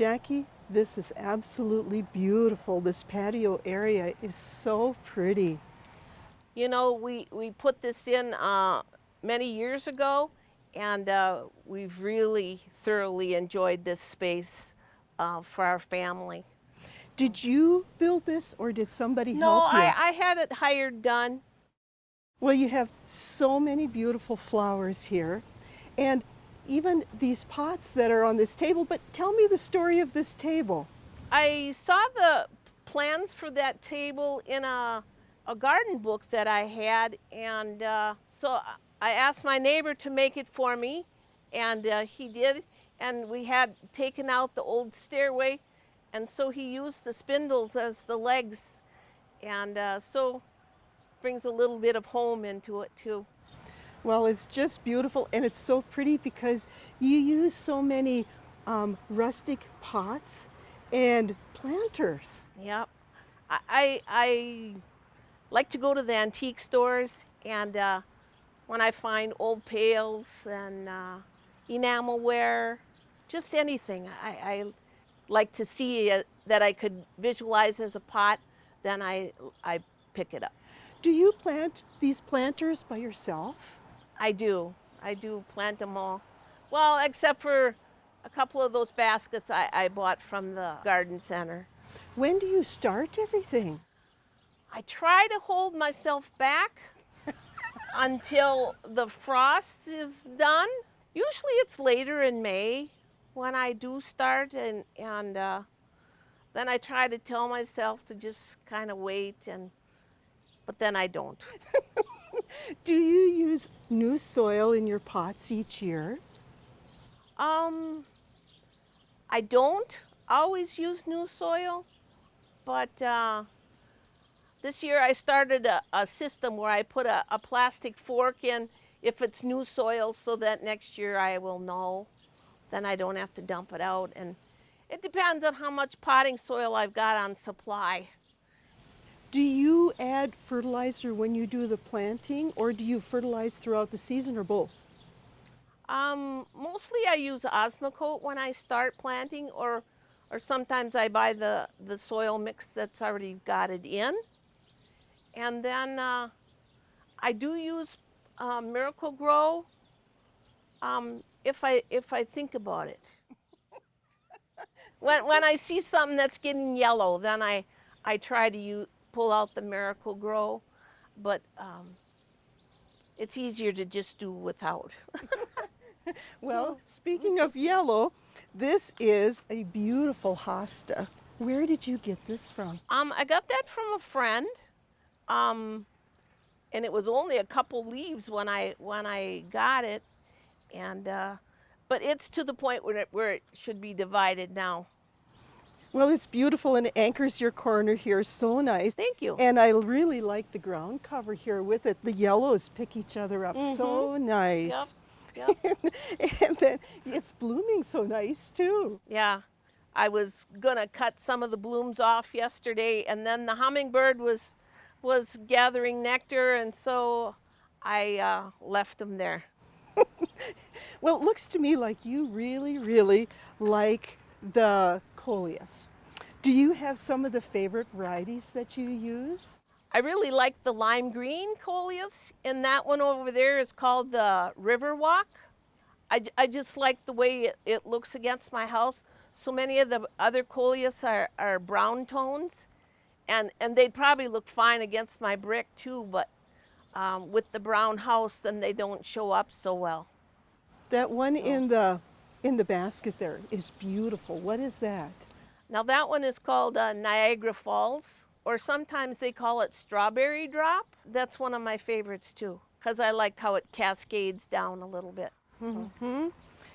Jackie, this is absolutely beautiful. This patio area is so pretty. You know, we put this in many years ago, and we've really thoroughly enjoyed this space for our family. Did you build this or did somebody No, help you? I had it hired done. Well, you have so many beautiful flowers here and even these pots that are on this table, but tell me the story of this table. I saw the plans for that table in a garden book that I had, and so I asked my neighbor to make it for me, and he did. And we had taken out the old stairway, and so he used the spindles as the legs, and so brings a little bit of home into it too. Well, it's just beautiful and it's so pretty because you use so many rustic pots and planters. Yep. I like to go to the antique stores, and when I find old pails and enamelware, just anything, I like to see it, that I could visualize as a pot, then I pick it up. Do you plant these planters by yourself? I do plant them all. Well, except for a couple of those baskets I bought from the garden center. When do you start everything? I try to hold myself back until the frost is done. Usually it's later in May when I do start, and then I try to tell myself to just kind of wait, but then I don't. Do you use new soil in your pots each year? I don't always use new soil, but this year I started a system where I put a plastic fork in if it's new soil, so that next year I will know. Then I don't have to dump it out. And it depends on how much potting soil I've got on supply. Do you add fertilizer when you do the planting, or do you fertilize throughout the season, or both? Mostly I use Osmocote when I start planting, or sometimes I buy the soil mix that's already got it in. And then I do use Miracle Grow if I think about it. When I see something that's getting yellow, then I try to pull out the Miracle Grow, but it's easier to just do without. Well, speaking of yellow, this is a beautiful hosta. Where did you get this from? I got that from a friend, and it was only a couple leaves when I got it, and but it's to the point where it should be divided now. Well, it's beautiful and it anchors your corner here so nice. Thank you. And I really like the ground cover here with it. The yellows pick each other up so nice. Yep. And then it's blooming so nice too. Yeah. I was gonna cut some of the blooms off yesterday, and then the hummingbird was gathering nectar, and so I left them there. Well, it looks to me like you really, really like the coleus. Do you have some of the favorite varieties that you use? I really like the lime green coleus, and that one over there is called the Riverwalk. I just like the way it looks against my house. So many of the other coleus are brown tones, and they'd probably look fine against my brick too, but with the brown house, then they don't show up so well. That one in the basket there is beautiful. What is that? Now that one is called Niagara Falls, or sometimes they call it Strawberry Drop. That's one of my favorites too, because I like how it cascades down a little bit.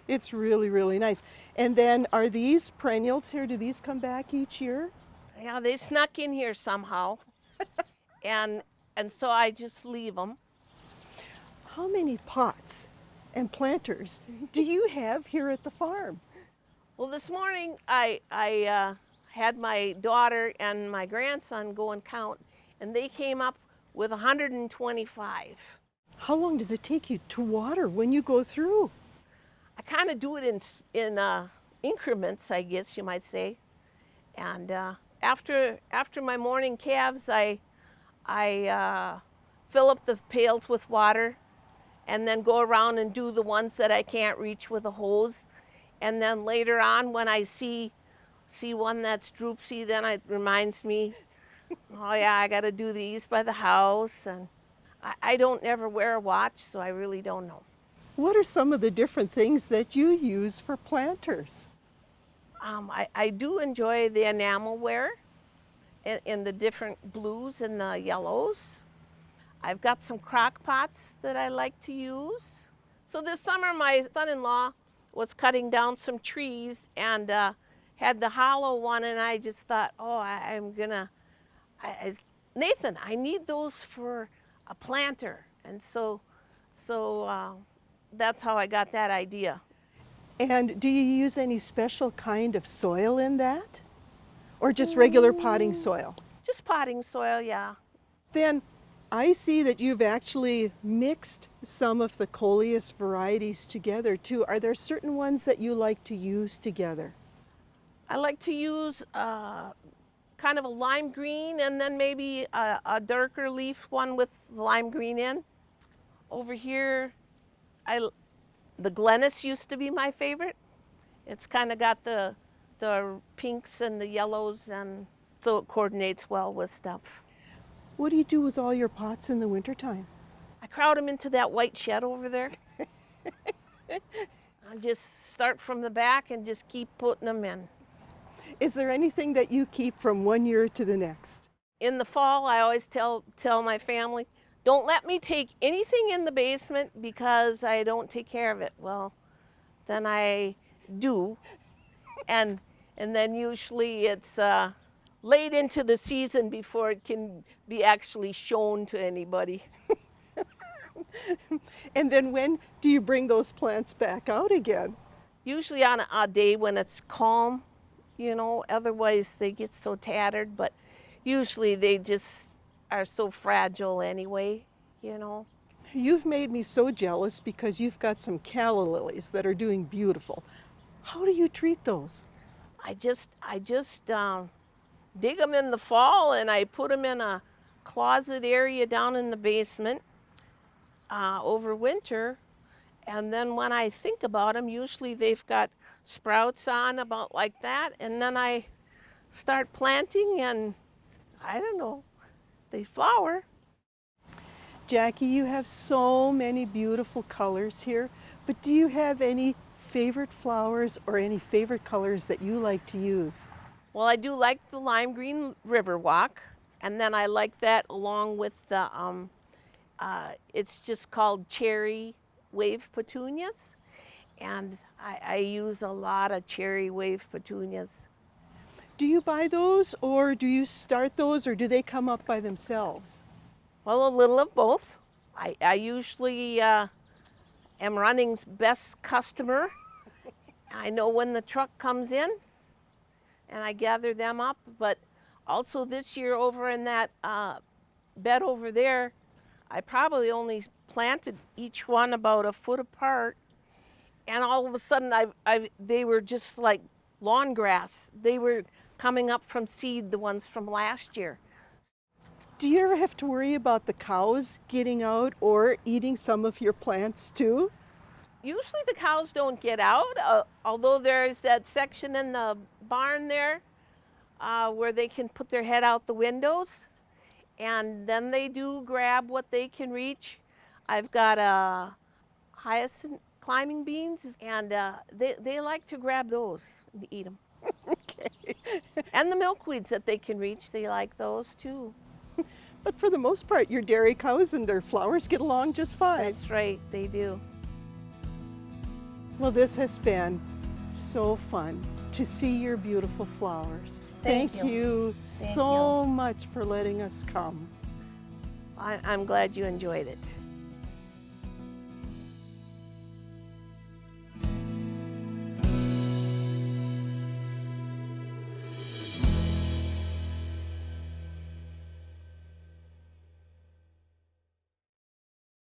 It's really, really nice. And then are these perennials here? Do these come back each year? Yeah, they snuck in here somehow, and so I just leave them. How many pots and planters do you have here at the farm? Well, this morning I had my daughter and my grandson go and count, and they came up with 125. How long does it take you to water when you go through? I kind of do it increments, I guess you might say. And after my morning calves, I fill up the pails with water and then go around and do the ones that I can't reach with a hose. And then later on, when I see one that's droopsy, then it reminds me, oh yeah, I got to do these by the house. And I don't ever wear a watch, so I really don't know. What are some of the different things that you use for planters? I do enjoy the enamel wear in the different blues and the yellows. I've got some crock pots that I like to use. So this summer, my son-in-law was cutting down some trees and had the hollow one, and I just thought, oh, Nathan, I need those for a planter. And so that's how I got that idea. And do you use any special kind of soil in that? Or just regular potting soil? Just potting soil, yeah. Then I see that you've actually mixed some of the coleus varieties together too. Are there certain ones that you like to use together? I like to use kind of a lime green and then maybe a darker leaf one with lime green in. Over here, the Glennis used to be my favorite. It's kind of got the pinks and the yellows, and so it coordinates well with stuff. What do you do with all your pots in the wintertime? I crowd them into that white shed over there. I just start from the back and just keep putting them in. Is there anything that you keep from one year to the next? In the fall, I always tell my family, don't let me take anything in the basement because I don't take care of it. Well, then I do, and then usually it's late into the season before it can be actually shown to anybody. And then when do you bring those plants back out again? Usually on a day when it's calm, you know, otherwise they get so tattered, but usually they just are so fragile anyway, you know. You've made me so jealous because you've got some calla lilies that are doing beautiful. How do you treat those? I just dig them in the fall and I put them in a closet area down in the basement over winter. And then when I think about them, usually they've got sprouts on about like that. And then I start planting and I don't know, they flower. Jackie, you have so many beautiful colors here, but do you have any favorite flowers or any favorite colors that you like to use? Well, I do like the lime green Riverwalk, and then I like that along with the, it's just called cherry wave petunias, and I use a lot of cherry wave petunias. Do you buy those, or do you start those, or do they come up by themselves? Well, a little of both. I usually am running's best customer. I know when the truck comes in, and I gather them up. But also this year over in that bed over there, I probably only planted each one about a foot apart, and all of a sudden they were just like lawn grass. They were coming up from seed, the ones from last year. Do you ever have to worry about the cows getting out or eating some of your plants too? Usually the cows don't get out, although there's that section in the barn there where they can put their head out the windows, and then they do grab what they can reach. I've got hyacinth climbing beans, and they like to grab those and eat them. Okay. And the milkweeds that they can reach, they like those too. But for the most part, your dairy cows and their flowers get along just fine. That's right, they do. Well, this has been so fun to see your beautiful flowers. Thank you so much for letting us come. I'm glad you enjoyed it.